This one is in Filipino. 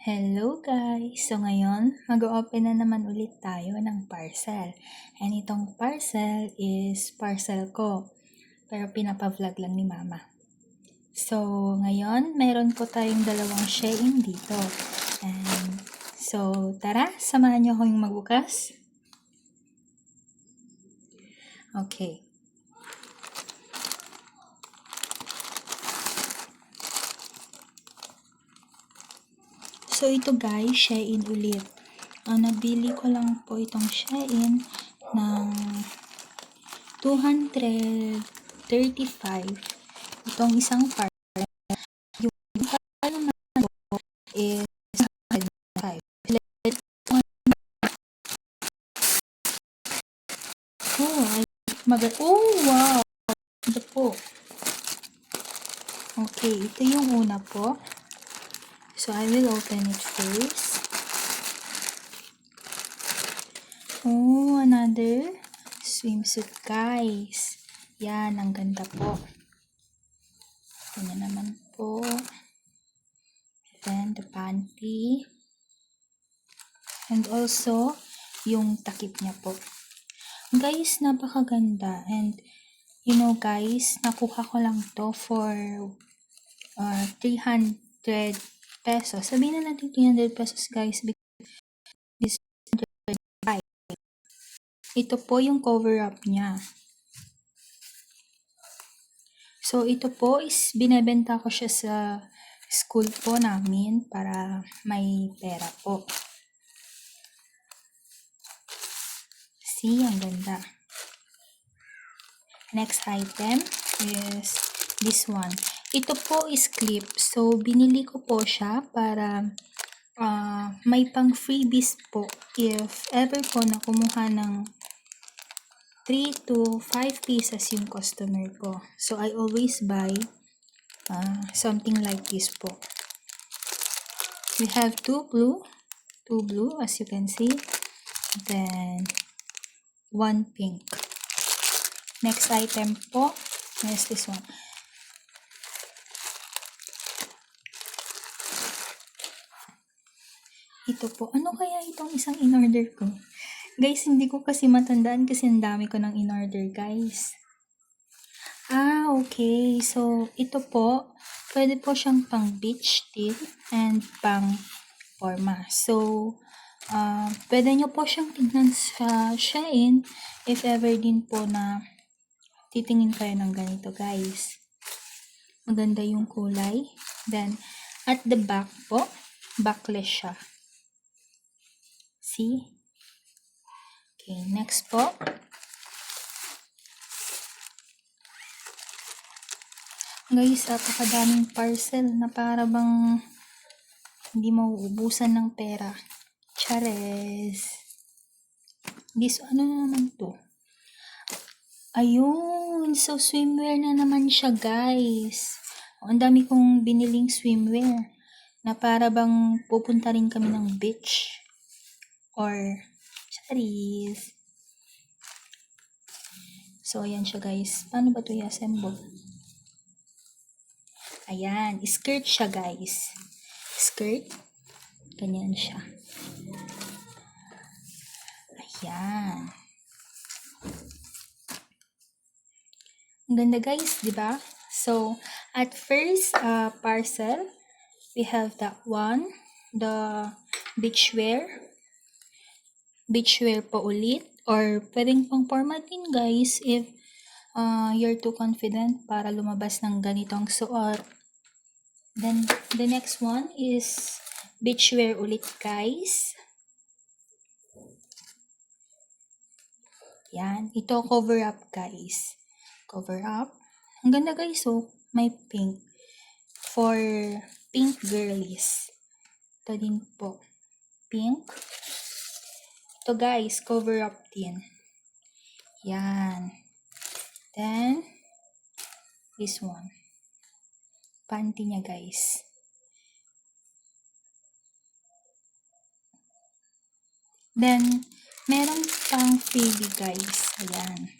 Hello guys! So ngayon, mag-open na naman ulit tayo ng parcel. And itong parcel is parcel ko. Pero pinapa-vlog lang ni mama. So ngayon, meron po tayong dalawang Shein dito. And so tara, samahan niyo akong magbukas. Okay. So ito guys, Shein ulit. Nabili ko lang po itong Shein ng 235. Itong isang parcel. Yung parcel naman po is 105. Oh wow! Ito po. Okay, ito yung una po. So, I will open it first. Oh, another swimsuit, guys. Yan, ang ganda po. Ito na naman po. Then, the panty. And also, yung takip niya po. Guys, napakaganda. And, you know guys, nakuha ko lang to for 300 pesos. Sabihin na natin 300 pesos guys. Because ito po yung cover up niya. So, ito po is binebenta ko siya sa school po namin para may pera po. See, ang ganda. Next item is this one. Ito po is clip. So, binili ko po siya para may pang freebies po if ever po na kumuha ng 3 to 5 pieces yung customer ko. So, I always buy something like this po. We have two blue as you can see. Then, one pink. Next item po is this one. Ito po. Ano kaya itong isang in-order ko? Guys, hindi ko kasi matandaan kasi ang dami ko ng in-order, guys. Okay. So, ito po, pwede po siyang pang beach tee and pang forma. So, pwede nyo po siyang tignan sa Shein if ever din po na titingin kayo ng ganito, guys. Maganda yung kulay. Then, at the back po, backless siya. See? Okay, next po. Guys, apakadaming parcel na para bang hindi mauubusan ng pera. Chares! This, ano na naman to? Ayun! So, swimwear na naman siya, guys. Ang dami kong biniling swimwear na para bang pupunta rin kami ng beach. Or, charis! So, ayan siya guys. Paano ba ito i-assemble? Ayan. Skirt siya guys. Skirt. Ganyan siya. Ayan. Ang ganda guys, di ba? So, at first parcel, we have that one. The beachwear. Beachwear po ulit. Or pwedeng pang format din guys if you're too confident para lumabas ng ganitong suot. Then, the next one is beachwear ulit guys. Yan. Ito cover up guys. Cover up. Ang ganda guys oh. May pink. For pink girlies. Ito din po. Pink. Ito guys, cover up din. Yan. Then, this one. Panty niya guys. Then, meron pang freebie guys. Ayan.